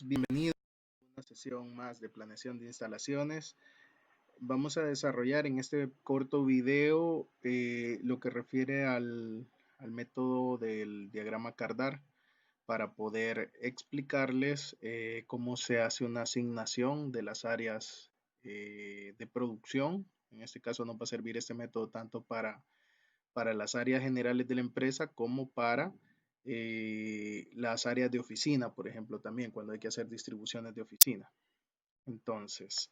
Bienvenidos a una sesión más de planeación de instalaciones. Vamos a desarrollar en este corto video lo que refiere al método del diagrama Cardar para poder explicarles cómo se hace una asignación de las áreas de producción. En este caso nos va a servir este método tanto para las áreas generales de la empresa como para las áreas de oficina, por ejemplo, también cuando hay que hacer distribuciones de oficina. Entonces,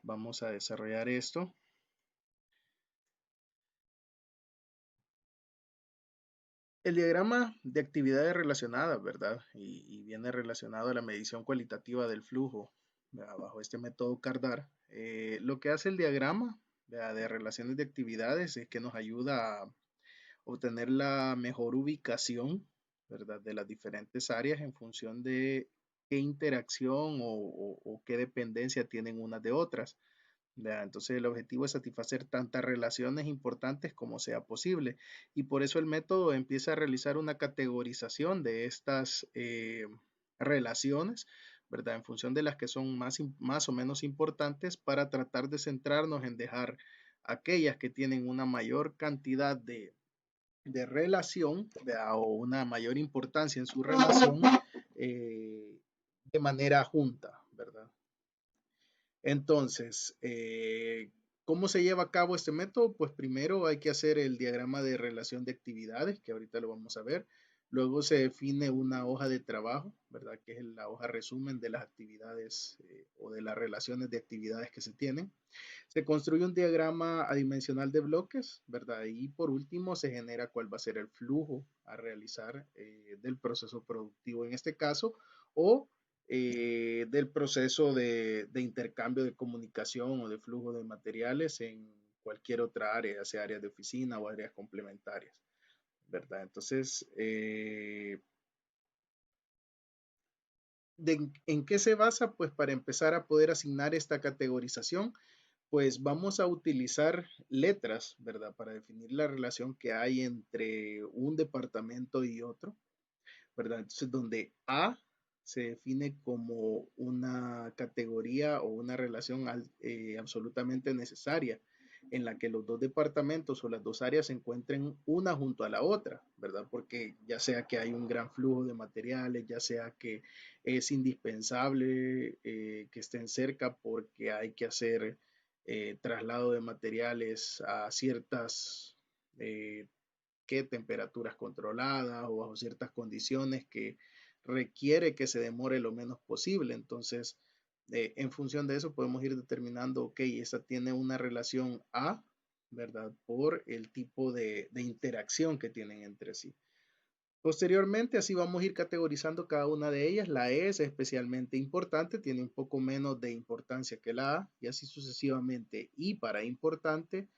vamos a desarrollar esto. El diagrama de actividades relacionadas, ¿verdad? Y viene relacionado a la medición cualitativa del flujo, ¿verdad? Bajo este método Cardar. Lo que hace el diagrama, ¿verdad?, de relaciones de actividades es que nos ayuda a obtener la mejor ubicación, ¿verdad?, de las diferentes áreas en función de qué interacción o qué dependencia tienen unas de otras. ¿Verdad? Entonces el objetivo es satisfacer tantas relaciones importantes como sea posible y por eso el método empieza a realizar una categorización de estas relaciones, ¿verdad?, en función de las que son más o menos importantes para tratar de centrarnos en dejar aquellas que tienen una mayor cantidad de relación, ¿verdad?, o una mayor importancia en su relación de manera junta, ¿verdad? Entonces, ¿cómo se lleva a cabo este método? Pues primero hay que hacer el diagrama de relación de actividades, que ahorita lo vamos a ver. Luego se define una hoja de trabajo, ¿verdad?, que es la hoja resumen de las actividades o de las relaciones de actividades que se tienen. Se construye un diagrama adimensional de bloques, ¿verdad? Y por último se genera cuál va a ser el flujo a realizar del proceso productivo en este caso o del proceso de intercambio de comunicación o de flujo de materiales en cualquier otra área, ya sea áreas de oficina o áreas complementarias, ¿verdad? Entonces, ¿en qué se basa? Pues para empezar a poder asignar esta categorización, pues vamos a utilizar letras, ¿verdad?, para definir la relación que hay entre un departamento y otro, ¿verdad? Entonces, donde A se define como una categoría o una relación absolutamente necesaria en la que los dos departamentos o las dos áreas se encuentren una junto a la otra, ¿verdad? Porque ya sea que hay un gran flujo de materiales, ya sea que es indispensable que estén cerca porque hay que hacer traslado de materiales a ciertas eh, temperaturas controladas o bajo ciertas condiciones que requiere que se demore lo menos posible. Entonces, en función de eso podemos ir determinando, ok, esta tiene una relación A, ¿verdad?, por el tipo de interacción que tienen entre sí. Posteriormente, así vamos a ir categorizando cada una de ellas. La E es especialmente importante, tiene un poco menos de importancia que la A, y así sucesivamente. Y para importante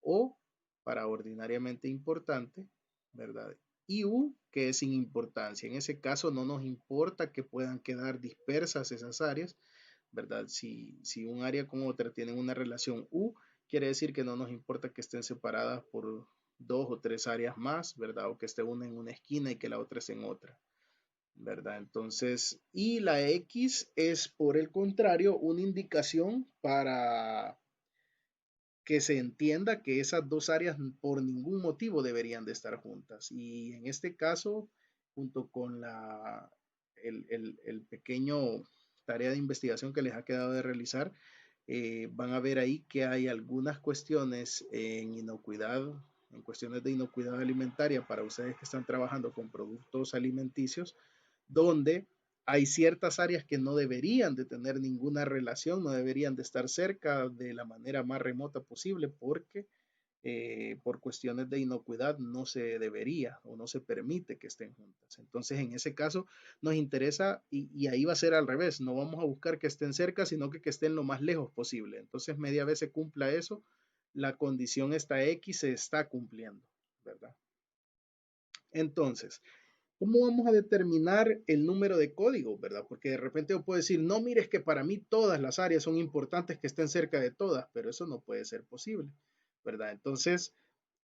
o para ordinariamente importante, ¿verdad? Y U, que es sin importancia. En ese caso no nos importa que puedan quedar dispersas esas áreas, ¿verdad? Si un área con otra tienen una relación U, quiere decir que no nos importa que estén separadas por dos o tres áreas más, ¿verdad? O que esté una en una esquina y que la otra es en otra, ¿verdad? Entonces, y la X es por el contrario una indicación para que se entienda que esas dos áreas por ningún motivo deberían de estar juntas. Y en este caso, junto con el pequeño tarea de investigación que les ha quedado de realizar, van a ver ahí que hay algunas cuestiones en inocuidad, en cuestiones de inocuidad alimentaria para ustedes que están trabajando con productos alimenticios, donde hay ciertas áreas que no deberían de tener ninguna relación, no deberían de estar cerca de la manera más remota posible porque por cuestiones de inocuidad no se debería o no se permite que estén juntas. Entonces, en ese caso, nos interesa y ahí va a ser al revés. No vamos a buscar que estén cerca, sino que estén lo más lejos posible. Entonces, media vez se cumpla eso, la condición esta X se está cumpliendo, ¿verdad? Entonces, ¿cómo vamos a determinar el número de código, verdad? Porque de repente yo puedo decir, no, mire, es que para mí todas las áreas son importantes que estén cerca de todas, pero eso no puede ser posible, ¿verdad? Entonces,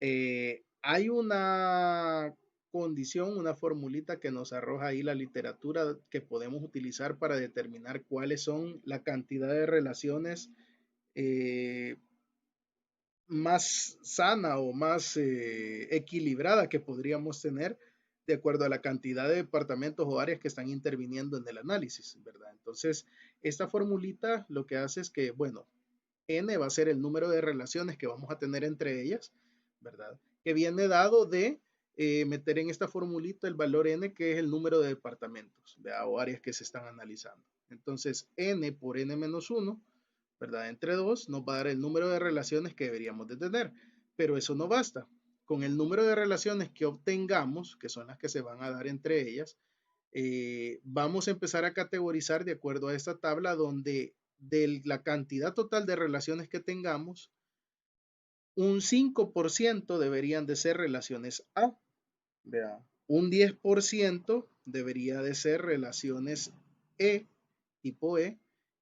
hay una condición, una formulita que nos arroja ahí la literatura que podemos utilizar para determinar cuáles son la cantidad de relaciones eh, más sana o más equilibrada que podríamos tener de acuerdo a la cantidad de departamentos o áreas que están interviniendo en el análisis, ¿verdad? Entonces, esta formulita lo que hace es que, bueno, n va a ser el número de relaciones que vamos a tener entre ellas, ¿verdad? Que viene dado de meter en esta formulita el valor n, que es el número de departamentos, ¿verdad? O áreas que se están analizando. Entonces, n por n menos 1, ¿verdad? Entre 2 nos va a dar el número de relaciones que deberíamos de tener, pero eso no basta. Con el número de relaciones que obtengamos, que son las que se van a dar entre ellas, vamos a empezar a categorizar de acuerdo a esta tabla donde de la cantidad total de relaciones que tengamos, un 5% deberían de ser relaciones A, vea, un 10% debería de ser relaciones tipo E,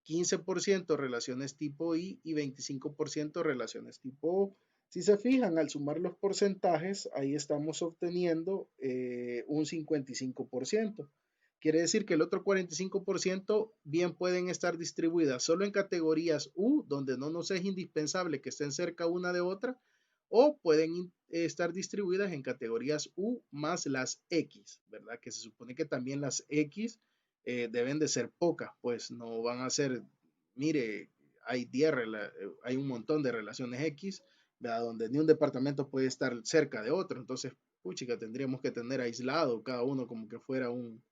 15% relaciones tipo I y 25% relaciones tipo O. Si se fijan, al sumar los porcentajes, ahí estamos obteniendo un 55%. Quiere decir que el otro 45% bien pueden estar distribuidas solo en categorías U, donde no nos es indispensable que estén cerca una de otra, o pueden estar distribuidas en categorías U más las X, ¿verdad? Que se supone que también las X deben de ser pocas, pues no van a ser, mire, hay 10, hay un montón de relaciones X, ¿verdad? Donde ni un departamento puede estar cerca de otro, entonces, puchica, tendríamos que tener aislado cada uno como que fuera un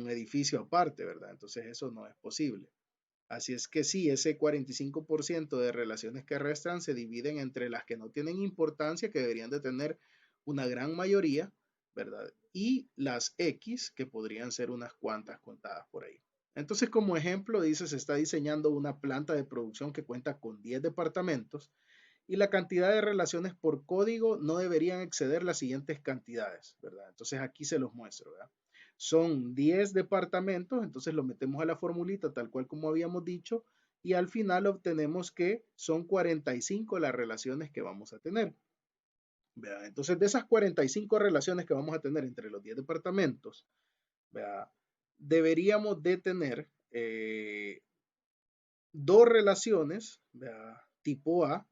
edificio aparte, ¿verdad? Entonces eso no es posible. Así es que sí, ese 45% de relaciones que restan se dividen entre las que no tienen importancia, que deberían de tener una gran mayoría, ¿verdad? Y las X, que podrían ser unas cuantas contadas por ahí. Entonces, como ejemplo, dice, se está diseñando una planta de producción que cuenta con 10 departamentos y la cantidad de relaciones por código no deberían exceder las siguientes cantidades, ¿verdad? Entonces aquí se los muestro, ¿verdad? Son 10 departamentos, entonces lo metemos a la formulita tal cual como habíamos dicho y al final obtenemos que son 45 las relaciones que vamos a tener. ¿Verdad? Entonces de esas 45 relaciones que vamos a tener entre los 10 departamentos, ¿verdad? Deberíamos de tener dos relaciones, ¿verdad? Tipo A,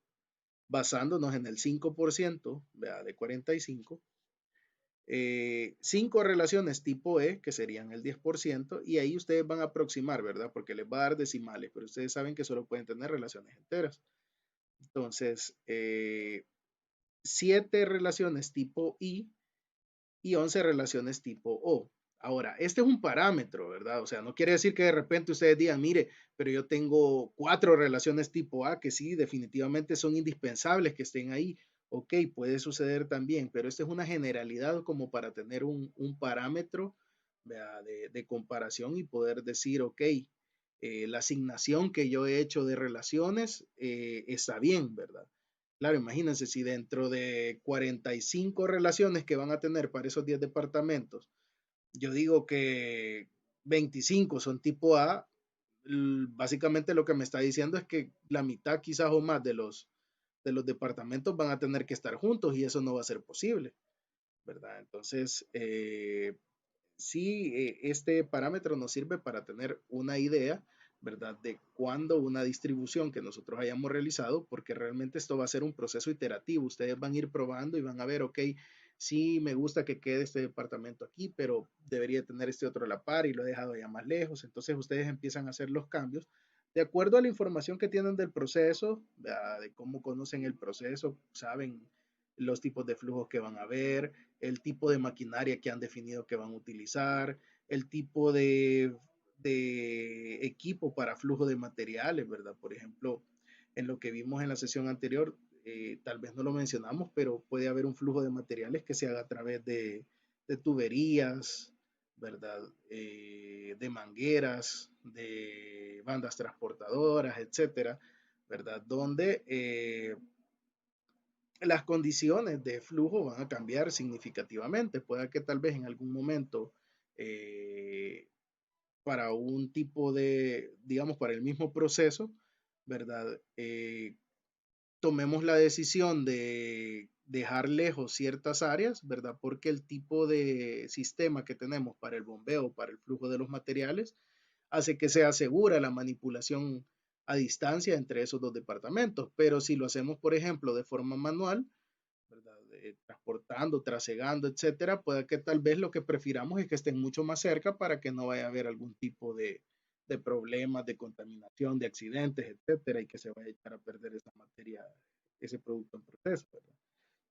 basándonos en el 5%, ¿verdad? De 45, 5 relaciones tipo E, que serían el 10%, y ahí ustedes van a aproximar, ¿verdad? Porque les va a dar decimales, pero ustedes saben que solo pueden tener relaciones enteras. Entonces, 7 relaciones tipo I y 11 relaciones tipo O. Ahora, este es un parámetro, ¿verdad? O sea, no quiere decir que de repente ustedes digan, mire, pero yo tengo 4 relaciones tipo A que sí, definitivamente son indispensables que estén ahí. Ok, puede suceder también, pero esta es una generalidad como para tener un parámetro de comparación y poder decir, ok, la asignación que yo he hecho de relaciones está bien, ¿verdad? Claro, imagínense si dentro de 45 relaciones que van a tener para esos 10 departamentos, yo digo que 25 son tipo A, básicamente lo que me está diciendo es que la mitad quizás o más de los departamentos van a tener que estar juntos y eso no va a ser posible, ¿verdad? Entonces, sí, este parámetro nos sirve para tener una idea, ¿verdad? De cuándo una distribución que nosotros hayamos realizado, porque realmente esto va a ser un proceso iterativo. Ustedes van a ir probando y van a ver, ok, sí me gusta que quede este departamento aquí, pero debería tener este otro a la par y lo he dejado ya más lejos. Entonces ustedes empiezan a hacer los cambios de acuerdo a la información que tienen del proceso, de cómo conocen el proceso, saben los tipos de flujos que van a ver, el tipo de maquinaria que han definido que van a utilizar, el tipo de equipo para flujo de materiales, ¿verdad? Por ejemplo, en lo que vimos en la sesión anterior, tal vez no lo mencionamos, pero puede haber un flujo de materiales que se haga a través de tuberías, ¿verdad? De mangueras, de bandas transportadoras, etcétera, ¿verdad? Donde las condiciones de flujo van a cambiar significativamente. Puede que tal vez en algún momento eh, para un tipo de, digamos, para el mismo proceso, ¿verdad? Tomemos la decisión dejar lejos ciertas áreas, ¿verdad? Porque el tipo de sistema que tenemos para el bombeo, para el flujo de los materiales, hace que sea segura la manipulación a distancia entre esos dos departamentos. Pero si lo hacemos, por ejemplo, de forma manual, ¿verdad? Transportando, trasegando, etcétera, puede que tal vez lo que prefiramos es que estén mucho más cerca para que no vaya a haber algún tipo de problemas, de contaminación, de accidentes, etcétera, y que se vaya a echar a perder esa materia, ese producto en proceso, ¿verdad?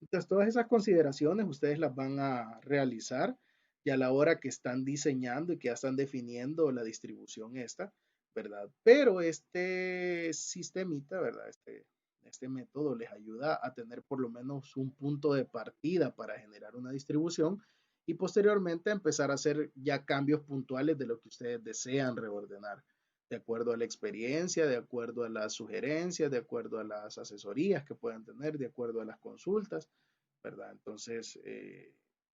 Entonces, todas esas consideraciones ustedes las van a realizar y a la hora que están diseñando y que ya están definiendo la distribución esta, ¿verdad? Pero este sistemita, ¿verdad? Este método les ayuda a tener por lo menos un punto de partida para generar una distribución y posteriormente empezar a hacer ya cambios puntuales de lo que ustedes desean reordenar, de acuerdo a la experiencia, de acuerdo a las sugerencias, de acuerdo a las asesorías que puedan tener, de acuerdo a las consultas, ¿verdad? Entonces,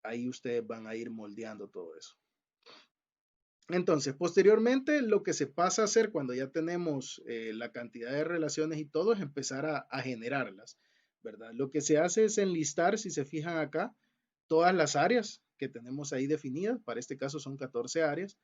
ahí ustedes van a ir moldeando todo eso. Entonces, posteriormente, lo que se pasa a hacer cuando ya tenemos la cantidad de relaciones y todo es empezar a generarlas, ¿verdad? Lo que se hace es enlistar, si se fijan acá, todas las áreas que tenemos ahí definidas. Para este caso son 14 áreas,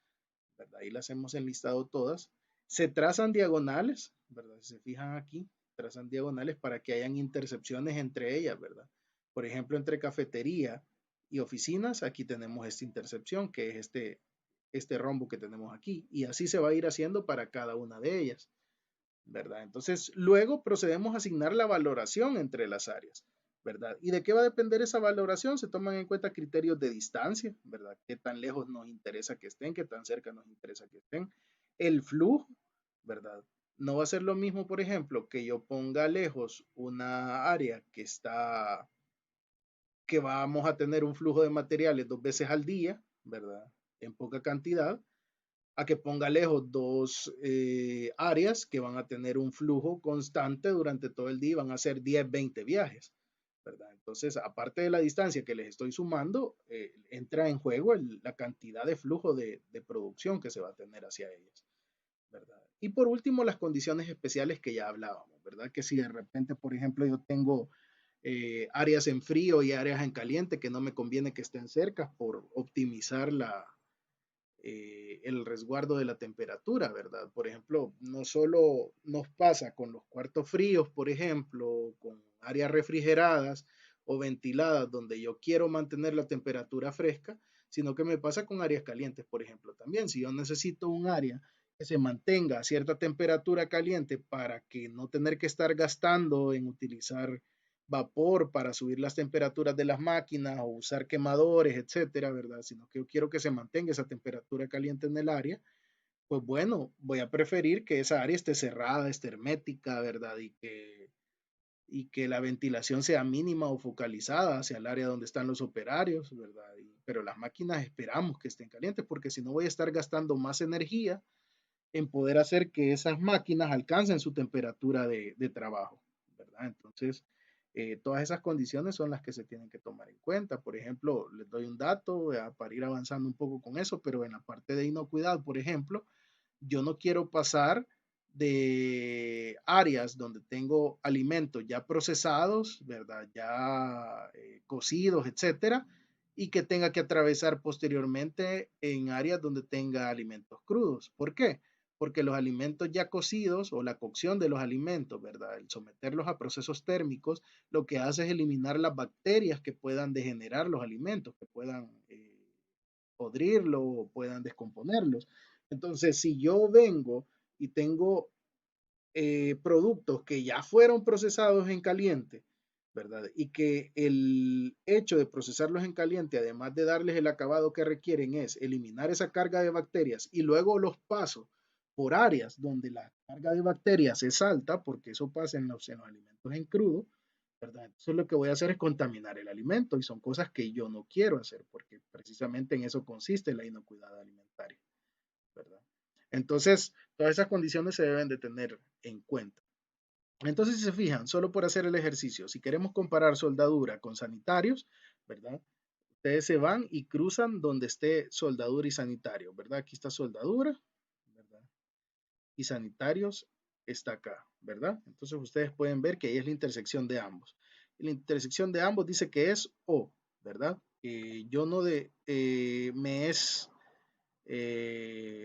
¿verdad? Ahí las hemos enlistado todas. Se trazan diagonales, ¿verdad? Si se fijan aquí, trazan diagonales para que hayan intercepciones entre ellas, ¿verdad? Por ejemplo, entre cafetería y oficinas, aquí tenemos esta intercepción, que es este rombo que tenemos aquí. Y así se va a ir haciendo para cada una de ellas, ¿verdad? Entonces, luego procedemos a asignar la valoración entre las áreas, ¿verdad? ¿Y de qué va a depender esa valoración? Se toman en cuenta criterios de distancia, ¿verdad? ¿Qué tan lejos nos interesa que estén? ¿Qué tan cerca nos interesa que estén? El flujo, ¿verdad? No va a ser lo mismo, por ejemplo, que yo ponga lejos una área que vamos a tener un flujo de materiales 2 veces al día, ¿verdad? En poca cantidad, a que ponga lejos dos áreas que van a tener un flujo constante durante todo el día, van a hacer 10, 20 viajes, ¿verdad? Entonces, aparte de la distancia que les estoy sumando, entra en juego la cantidad de flujo de producción que se va a tener hacia ellas, ¿verdad? Y por último, las condiciones especiales que ya hablábamos, ¿verdad? Que si de repente, por ejemplo, yo tengo áreas en frío y áreas en caliente que no me conviene que estén cerca por optimizar el resguardo de la temperatura, ¿verdad? Por ejemplo, no solo nos pasa con los cuartos fríos, por ejemplo, con áreas refrigeradas o ventiladas donde yo quiero mantener la temperatura fresca, sino que me pasa con áreas calientes, por ejemplo, también. Si yo necesito un área que se mantenga a cierta temperatura caliente para que no tener que estar gastando en utilizar vapor para subir las temperaturas de las máquinas o usar quemadores, etcétera, ¿verdad? Sino que yo quiero que se mantenga esa temperatura caliente en el área, pues bueno, voy a preferir que esa área esté cerrada, esté hermética, ¿verdad? Y que la ventilación sea mínima o focalizada hacia el área donde están los operarios, ¿verdad? Pero las máquinas esperamos que estén calientes porque si no voy a estar gastando más energía en poder hacer que esas máquinas alcancen su temperatura de trabajo, ¿verdad? Entonces, todas esas condiciones son las que se tienen que tomar en cuenta. Por ejemplo, les doy un dato para ir avanzando un poco con eso, pero en la parte de inocuidad, por ejemplo, yo no quiero pasar de áreas donde tengo alimentos ya procesados, ¿verdad? Ya cocidos, etcétera, y que tenga que atravesar posteriormente en áreas donde tenga alimentos crudos. ¿Por qué? Porque los alimentos ya cocidos o la cocción de los alimentos, ¿verdad? El someterlos a procesos térmicos, lo que hace es eliminar las bacterias que puedan degenerar los alimentos, que puedan podrirlo o puedan descomponerlos. Entonces, si yo vengo y tengo productos que ya fueron procesados en caliente, ¿verdad? Y que el hecho de procesarlos en caliente, además de darles el acabado que requieren, es eliminar esa carga de bacterias y luego los paso por áreas donde la carga de bacterias es alta, porque eso pasa en los alimentos en crudo, ¿verdad? Entonces lo que voy a hacer es contaminar el alimento y son cosas que yo no quiero hacer porque precisamente en eso consiste la inocuidad alimentaria, ¿verdad? Entonces, todas esas condiciones se deben de tener en cuenta. Entonces, si se fijan, solo por hacer el ejercicio, si queremos comparar soldadura con sanitarios, ¿verdad? Ustedes se van y cruzan donde esté soldadura y sanitario, ¿verdad? Aquí está soldadura, ¿verdad? Y sanitarios está acá, ¿verdad? Entonces ustedes pueden ver que ahí es la intersección de ambos. la intersección de ambos dice que es O, ¿verdad? Yo no de,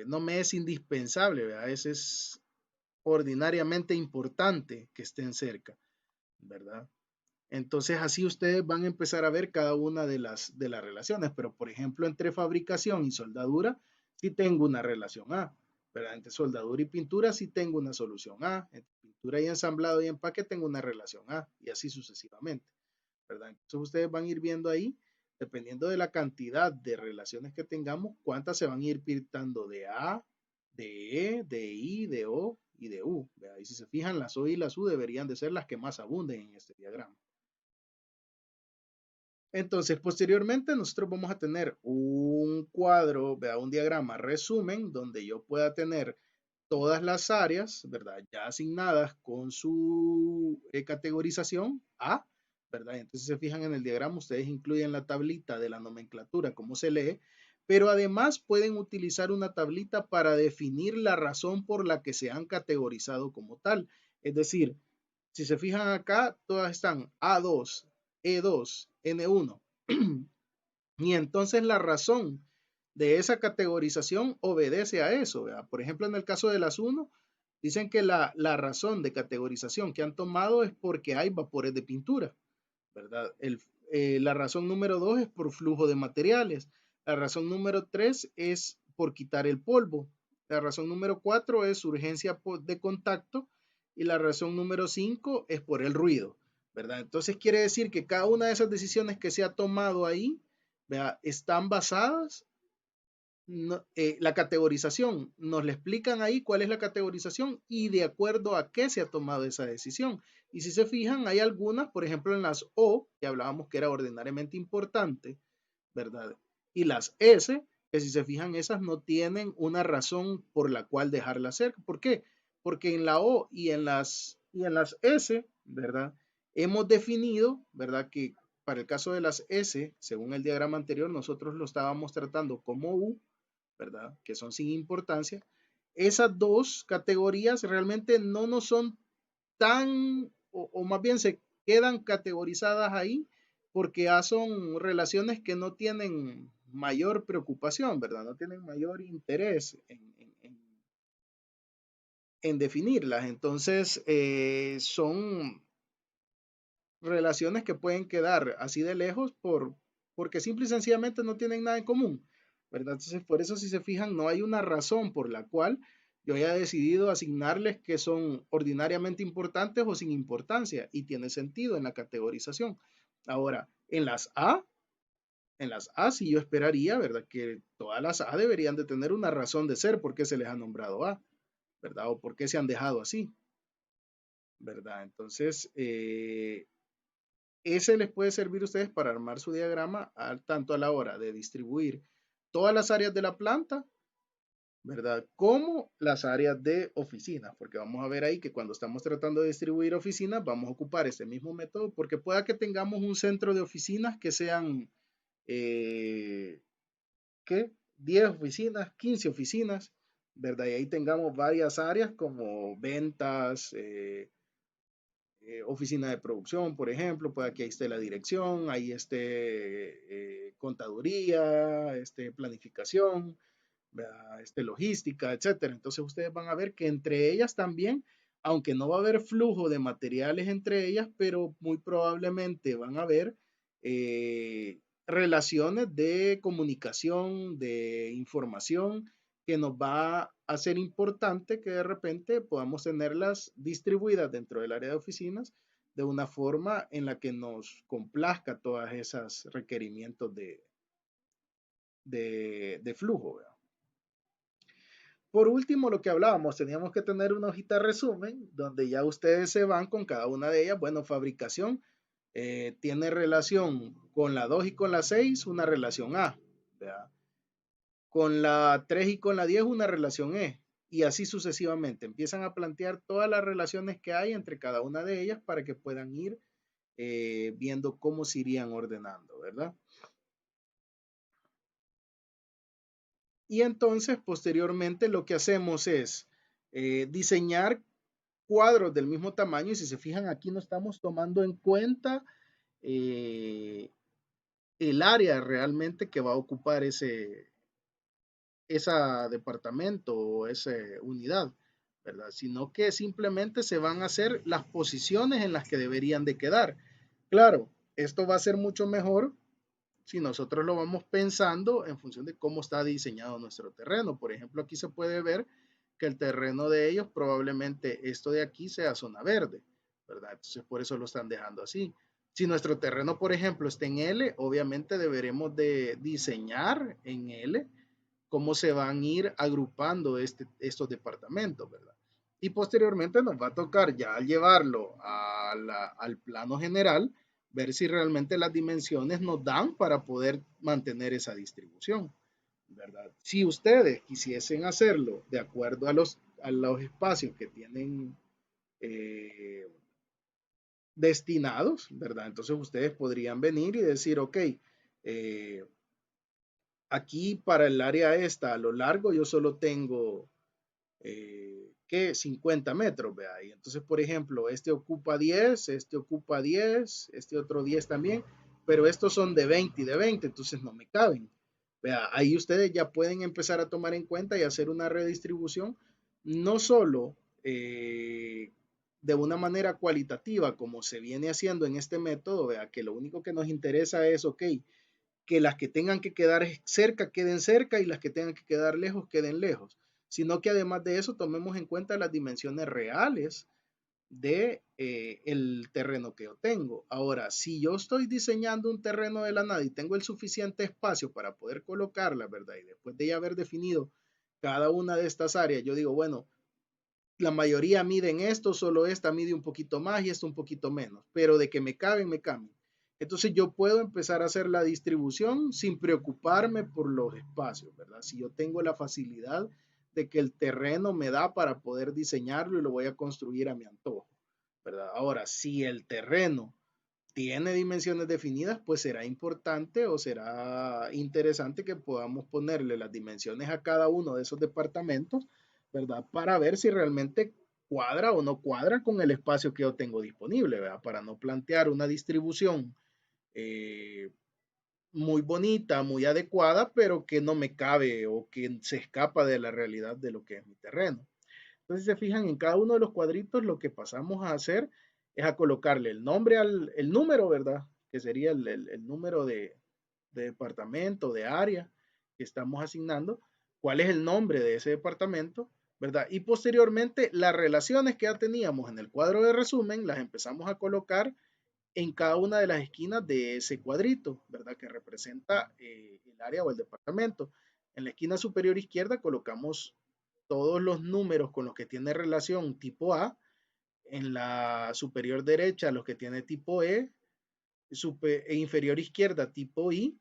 no me es indispensable, ¿verdad? Es ordinariamente importante que estén cerca, ¿verdad? Entonces así ustedes van a empezar a ver cada una de las relaciones, pero por ejemplo entre fabricación y soldadura sí tengo una relación A, ¿verdad? Entre soldadura y pintura sí tengo una solución A, entre pintura y ensamblado y empaque tengo una relación A y así sucesivamente, ¿verdad? Entonces ustedes van a ir viendo ahí, dependiendo de la cantidad de relaciones que tengamos, cuántas se van a ir pintando de A, de E, de I, de O y de U, ¿verdad? Y si se fijan, las O y las U deberían de ser las que más abunden en este diagrama. Entonces, posteriormente nosotros vamos a tener un cuadro, vea, un diagrama resumen, donde yo pueda tener todas las áreas, ¿verdad? Ya asignadas con su categorización A, ¿verdad? Entonces, se fijan en el diagrama, ustedes incluyen la tablita de la nomenclatura, cómo se lee, pero además pueden utilizar una tablita para definir la razón por la que se han categorizado como tal. Es decir, si se fijan acá, todas están A2, E2, N1. Y entonces la razón de esa categorización obedece a eso, ¿verdad? Por ejemplo, en el caso de las 1, dicen que la razón de categorización que han tomado es porque hay vapores de pintura, ¿verdad? La razón número 2 es por flujo de materiales. La razón número 3 es por quitar el polvo. La razón número 4 es urgencia de contacto. Y la razón número 5 es por el ruido, ¿verdad? Entonces quiere decir que cada una de esas decisiones que se ha tomado ahí, ¿verdad? Están basadas no, la categorización, nos le explican ahí cuál es la categorización y de acuerdo a qué se ha tomado esa decisión. Y si se fijan, hay algunas, por ejemplo, en las O, que hablábamos que era ordinariamente importante, ¿verdad? Y las S, que si se fijan, esas no tienen una razón por la cual dejarla hacer. ¿Por qué? Porque en la O y en las S, ¿verdad? Hemos definido, ¿verdad? Que para el caso de las S, según el diagrama anterior, nosotros lo estábamos tratando como U, ¿verdad? Que son sin importancia. Esas dos categorías realmente no nos son tan, o más bien se quedan categorizadas ahí porque ya son relaciones que no tienen mayor preocupación, ¿verdad? No tienen mayor interés en definirlas. Entonces, son relaciones que pueden quedar así de lejos porque simple y sencillamente no tienen nada en común, ¿verdad? Entonces, por eso si se fijan, no hay una razón por la cual yo haya decidido asignarles que son ordinariamente importantes o sin importancia y tiene sentido en la categorización. Ahora, en las A sí yo esperaría, ¿verdad? Que todas las A deberían de tener una razón de ser por qué se les ha nombrado A, ¿verdad? O por qué se han dejado así, ¿verdad? Entonces, ese les puede servir a ustedes para armar su diagrama tanto a la hora de distribuir todas las áreas de la planta, ¿verdad? Como las áreas de oficinas, porque vamos a ver ahí que cuando estamos tratando de distribuir oficinas, vamos a ocupar este mismo método, porque pueda que tengamos un centro de oficinas que sean, ¿qué? 10 oficinas, 15 oficinas, ¿verdad? Y ahí tengamos varias áreas como ventas, oficina de producción, por ejemplo, pues aquí esté la dirección, ahí esté contaduría, planificación, logística, etcétera. Entonces ustedes van a ver que entre ellas también, aunque no va a haber flujo de materiales entre ellas, pero muy probablemente van a haber relaciones de comunicación, de información, que nos va a ser importante que de repente podamos tenerlas distribuidas dentro del área de oficinas de una forma en la que nos complazca todas esas requerimientos de flujo, ¿verdad? Por último, lo que hablábamos, teníamos que tener una hojita resumen donde ya ustedes se van con cada una de ellas. Bueno, fabricación tiene relación con la 2 y con la 6, una relación A, ¿verdad? Con la 3 y con la 10 una relación E, y así sucesivamente. Empiezan a plantear todas las relaciones que hay entre cada una de ellas para que puedan ir viendo cómo se irían ordenando, ¿verdad? Y entonces, posteriormente, lo que hacemos es diseñar cuadros del mismo tamaño y si se fijan aquí no estamos tomando en cuenta el área realmente que va a ocupar ese departamento o esa unidad, ¿verdad? Sino que simplemente se van a hacer las posiciones en las que deberían de quedar. Claro, esto va a ser mucho mejor si nosotros lo vamos pensando en función de cómo está diseñado nuestro terreno. Por ejemplo, aquí se puede ver que el terreno de ellos probablemente esto de aquí sea zona verde, ¿verdad? Entonces por eso lo están dejando así. Si nuestro terreno, por ejemplo, está en L, obviamente deberemos de diseñar en L cómo se van a ir agrupando estos departamentos, ¿verdad? Y posteriormente nos va a tocar ya llevarlo al plano general, ver si realmente las dimensiones nos dan para poder mantener esa distribución, ¿verdad? Si ustedes quisiesen hacerlo de acuerdo a los espacios que tienen eh, destinados, ¿verdad? Entonces ustedes podrían venir y decir, ok, eh, aquí para el área esta a lo largo yo solo tengo que 50 metros, vea. Y entonces, por ejemplo, este ocupa 10, este ocupa 10, este otro 10 también, pero estos son de 20 y de 20, entonces no me caben. Vea, ahí ustedes ya pueden empezar a tomar en cuenta y hacer una redistribución, no solo de una manera cualitativa, como se viene haciendo en este método, vea, que lo único que nos interesa es, ok, que las que tengan que quedar cerca queden cerca y las que tengan que quedar lejos queden lejos, sino que además de eso tomemos en cuenta las dimensiones reales de el terreno que yo tengo. Ahora, si yo estoy diseñando un terreno de la nada y tengo el suficiente espacio para poder colocarla, ¿verdad? Y después de ya haber definido cada una de estas áreas, yo digo, bueno, la mayoría miden esto, solo esta mide un poquito más y esto un poquito menos, pero de que me caben, me caben. Entonces yo puedo empezar a hacer la distribución sin preocuparme por los espacios, ¿verdad? Si yo tengo la facilidad de que el terreno me da para poder diseñarlo y lo voy a construir a mi antojo, ¿verdad? Ahora, si el terreno tiene dimensiones definidas, pues será importante o será interesante que podamos ponerle las dimensiones a cada uno de esos departamentos, ¿verdad? Para ver si realmente cuadra o no cuadra con el espacio que yo tengo disponible, ¿verdad? Para no plantear una distribución eh, muy bonita, muy adecuada, pero que no me cabe o que se escapa de la realidad de lo que es mi terreno. Entonces, si se fijan, en cada uno de los cuadritos lo que pasamos a hacer es a colocarle el nombre el número, ¿verdad? Que sería el número de departamento, de área que estamos asignando, cuál es el nombre de ese departamento, ¿verdad? Y posteriormente las relaciones que ya teníamos en el cuadro de resumen las empezamos a colocar en cada una de las esquinas de ese cuadrito, ¿verdad? Que representa el área o el departamento. En la esquina superior izquierda colocamos todos los números con los que tiene relación tipo A, en la superior derecha los que tiene tipo E, inferior izquierda tipo I,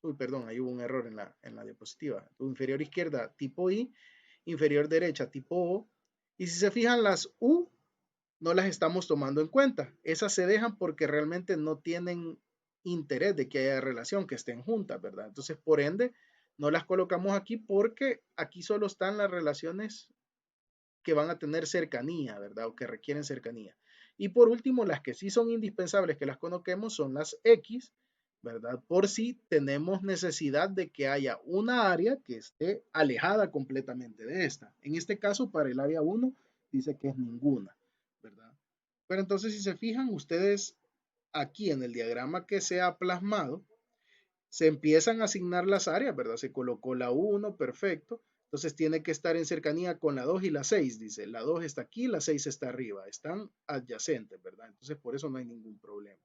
uy, perdón, ahí hubo un error en la diapositiva, inferior izquierda tipo I, inferior derecha tipo O, y si se fijan las U no las estamos tomando en cuenta, esas se dejan porque realmente no tienen interés de que haya relación, que estén juntas, ¿verdad? Entonces, por ende, no las colocamos aquí porque aquí solo están las relaciones que van a tener cercanía, ¿verdad? O que requieren cercanía. Y por último, las que sí son indispensables que las coloquemos son las X, ¿verdad? Por si tenemos necesidad de que haya una área que esté alejada completamente de esta. En este caso, para el área 1, dice que es ninguna, ¿verdad? Pero entonces, si se fijan, ustedes aquí en el diagrama que se ha plasmado, se empiezan a asignar las áreas, ¿verdad? Se colocó la 1, perfecto. Entonces tiene que estar en cercanía con la 2 y la 6, dice. La 2 está aquí, la 6 está arriba. Están adyacentes, ¿verdad? Entonces por eso no hay ningún problema.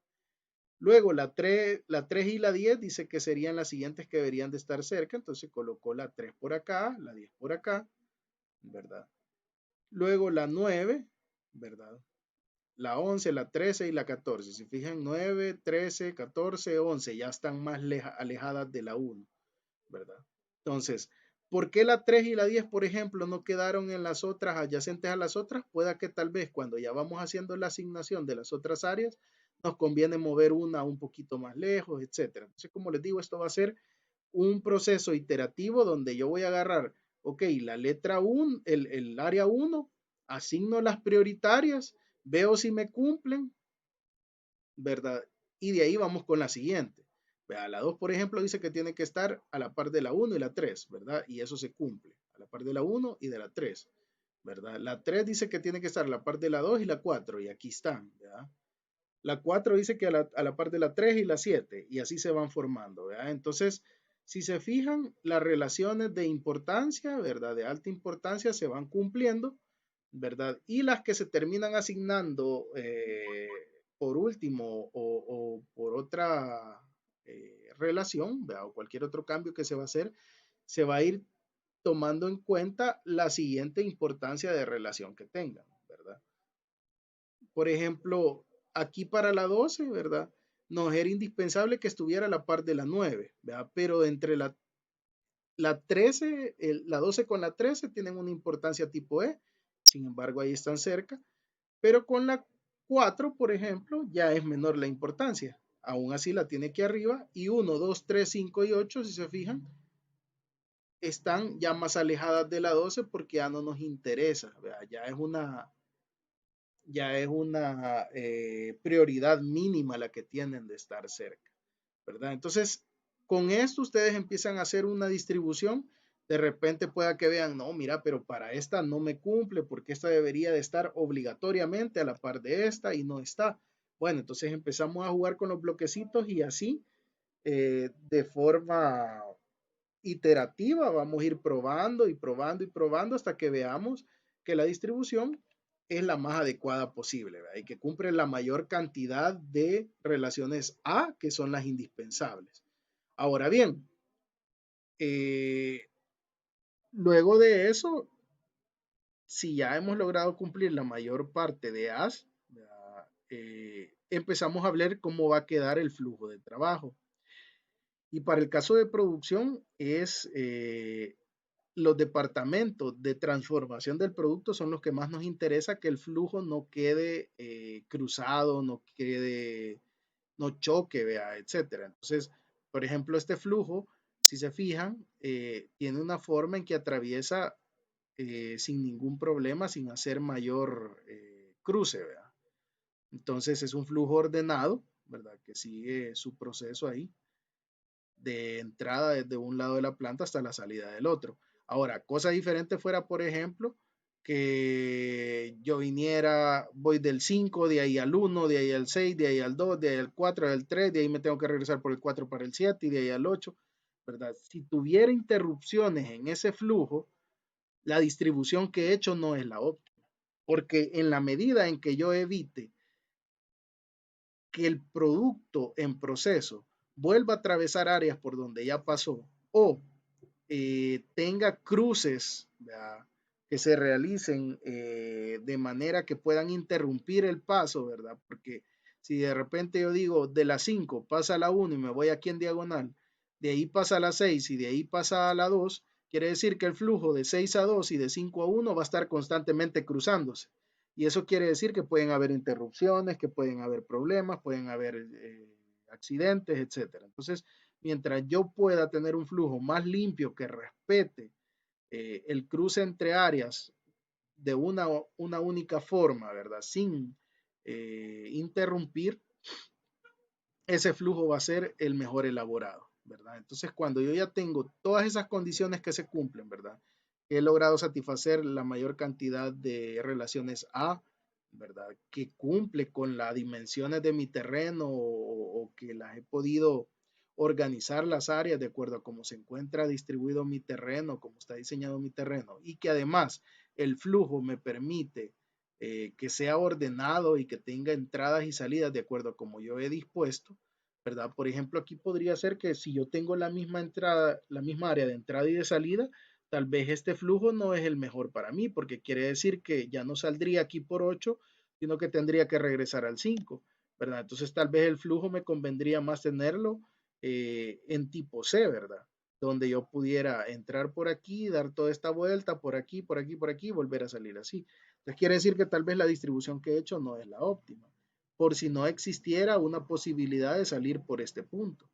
Luego la 3 y la 10 dice que serían las siguientes que deberían de estar cerca. Entonces colocó la 3 por acá, la 10 por acá, ¿verdad? Luego la 9, ¿verdad? La 11, la 13 y la 14. Si fijan, 9, 13, 14, 11 ya están más alejadas de la 1, ¿verdad? Entonces, ¿por qué la 3 y la 10, por ejemplo, no quedaron en las otras, adyacentes a las otras? Pueda que tal vez cuando ya vamos haciendo la asignación de las otras áreas, nos conviene mover una un poquito más lejos, etcétera. Entonces, como les digo, esto va a ser un proceso iterativo donde yo voy a agarrar, ok, la letra 1, el área 1, asigno las prioritarias, veo si me cumplen, ¿verdad? Y de ahí vamos con la siguiente. Vea, la 2, por ejemplo, dice que tiene que estar a la par de la 1 y la 3, ¿verdad? Y eso se cumple, a la par de la 1 y de la 3, ¿verdad? La 3 dice que tiene que estar a la par de la 2 y la 4, y aquí están, ¿verdad? La 4 dice que a la par de la 3 y la 7, y así se van formando, ¿verdad? Entonces, si se fijan, las relaciones de importancia, ¿verdad? De alta importancia se van cumpliendo, ¿verdad? Y las que se terminan asignando por último o por otra relación, ¿verdad? O cualquier otro cambio que se va a hacer, se va a ir tomando en cuenta la siguiente importancia de relación que tengan, ¿verdad? Por ejemplo, aquí para la 12, ¿verdad? Nos era indispensable que estuviera a la par de la 9, ¿verdad? Pero entre la 13, la 12 con la 13 tienen una importancia tipo E, sin embargo ahí están cerca, pero con la 4, por ejemplo, ya es menor la importancia. Aún así la tiene aquí arriba y 1, 2, 3, 5 y 8, si se fijan, están ya más alejadas de la 12 porque ya no nos interesa, ¿verdad? Ya es una prioridad mínima la que tienen de estar cerca, ¿verdad? Entonces, con esto ustedes empiezan a hacer una distribución. De repente pueda que vean, no, mira, pero para esta no me cumple porque esta debería de estar obligatoriamente a la par de esta y no está. Bueno, entonces empezamos a jugar con los bloquecitos y así, de forma iterativa, vamos a ir probando y probando y probando hasta que veamos que la distribución es la más adecuada posible, ¿verdad? Y que cumple la mayor cantidad de relaciones A, que son las indispensables. Ahora bien, eh, luego de eso, si ya hemos logrado cumplir la mayor parte de A's, empezamos a ver cómo va a quedar el flujo de trabajo. Y para el caso de producción es los departamentos de transformación del producto son los que más nos interesa que el flujo no quede cruzado, no choque, vea, etcétera. Entonces, por ejemplo, este flujo, si se fijan, tiene una forma en que atraviesa sin ningún problema, sin hacer mayor cruce, vea. Entonces es un flujo ordenado, ¿verdad? Que sigue su proceso ahí de entrada desde un lado de la planta hasta la salida del otro. Ahora, cosa diferente fuera, por ejemplo, que yo viniera, voy del 5, de ahí al 1, de ahí al 6, de ahí al 2, de ahí al 4, al 3, de ahí me tengo que regresar por el 4 para el 7 y de ahí al 8, ¿verdad? Si tuviera interrupciones en ese flujo, la distribución que he hecho no es la óptima, porque en la medida en que yo evite que el producto en proceso vuelva a atravesar áreas por donde ya pasó o tenga cruces, ¿verdad? Que se realicen de manera que puedan interrumpir el paso, ¿verdad? Porque si de repente yo digo de la 5 pasa a la 1 y me voy aquí en diagonal, de ahí pasa a la 6 y de ahí pasa a la 2, quiere decir que el flujo de 6 a 2 y de 5 a 1 va a estar constantemente cruzándose. Y eso quiere decir que pueden haber interrupciones, que pueden haber problemas, pueden haber accidentes, etcétera. Entonces, mientras yo pueda tener un flujo más limpio que respete el cruce entre áreas de una única forma, ¿verdad? Sin interrumpir, ese flujo va a ser el mejor elaborado, ¿verdad? Entonces, cuando yo ya tengo todas esas condiciones que se cumplen, ¿verdad? He logrado satisfacer la mayor cantidad de relaciones A, ¿verdad? Que cumple con las dimensiones de mi terreno o que las he podido organizar las áreas de acuerdo a cómo se encuentra distribuido mi terreno, cómo está diseñado mi terreno y que además el flujo me permite que sea ordenado y que tenga entradas y salidas de acuerdo a como yo he dispuesto, ¿verdad? Por ejemplo, aquí podría ser que si yo tengo la misma entrada, la misma área de entrada y de salida, tal vez este flujo no es el mejor para mí, porque quiere decir que ya no saldría aquí por 8, sino que tendría que regresar al 5, ¿verdad? Entonces tal vez el flujo me convendría más tenerlo en tipo C, ¿verdad? Donde yo pudiera entrar por aquí, dar toda esta vuelta por aquí, por aquí, por aquí, y volver a salir así. Entonces quiere decir que tal vez la distribución que he hecho no es la óptima, por si no existiera una posibilidad de salir por este punto,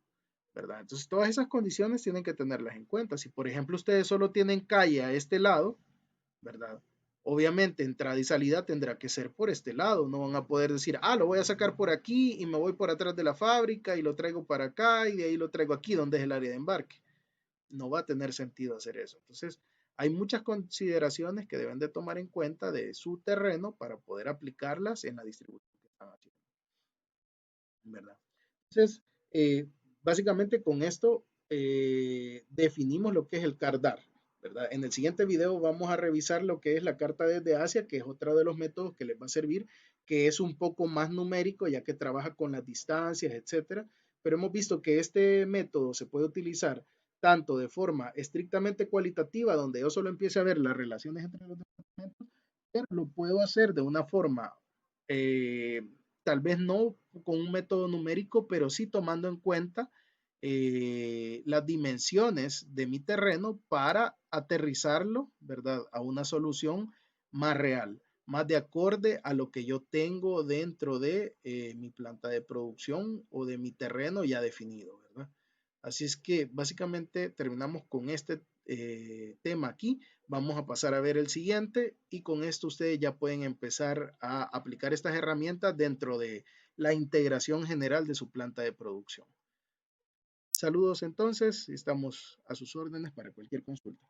¿verdad? Entonces todas esas condiciones tienen que tenerlas en cuenta. Si por ejemplo ustedes solo tienen calle a este lado, ¿verdad? Obviamente, entrada y salida tendrá que ser por este lado. No van a poder decir, ah, lo voy a sacar por aquí y me voy por atrás de la fábrica y lo traigo para acá y de ahí lo traigo aquí, donde es el área de embarque. No va a tener sentido hacer eso. Entonces, hay muchas consideraciones que deben de tomar en cuenta de su terreno para poder aplicarlas en la distribución que están haciendo, ¿verdad? Entonces, eh, básicamente con esto definimos lo que es el CARDAR, ¿verdad? En el siguiente video vamos a revisar lo que es la carta desde Asia, que es otro de los métodos que les va a servir, que es un poco más numérico, ya que trabaja con las distancias, etcétera. Pero hemos visto que este método se puede utilizar tanto de forma estrictamente cualitativa, donde yo solo empiece a ver las relaciones entre los departamentos, pero lo puedo hacer de una forma eh, tal vez no con un método numérico, pero sí tomando en cuenta las dimensiones de mi terreno para aterrizarlo, ¿verdad?, a una solución más real, más de acorde a lo que yo tengo dentro de mi planta de producción o de mi terreno ya definido, ¿verdad? Así es que básicamente terminamos con este tema aquí. Vamos a pasar a ver el siguiente y con esto ustedes ya pueden empezar a aplicar estas herramientas dentro de la integración general de su planta de producción. Saludos entonces, estamos a sus órdenes para cualquier consulta.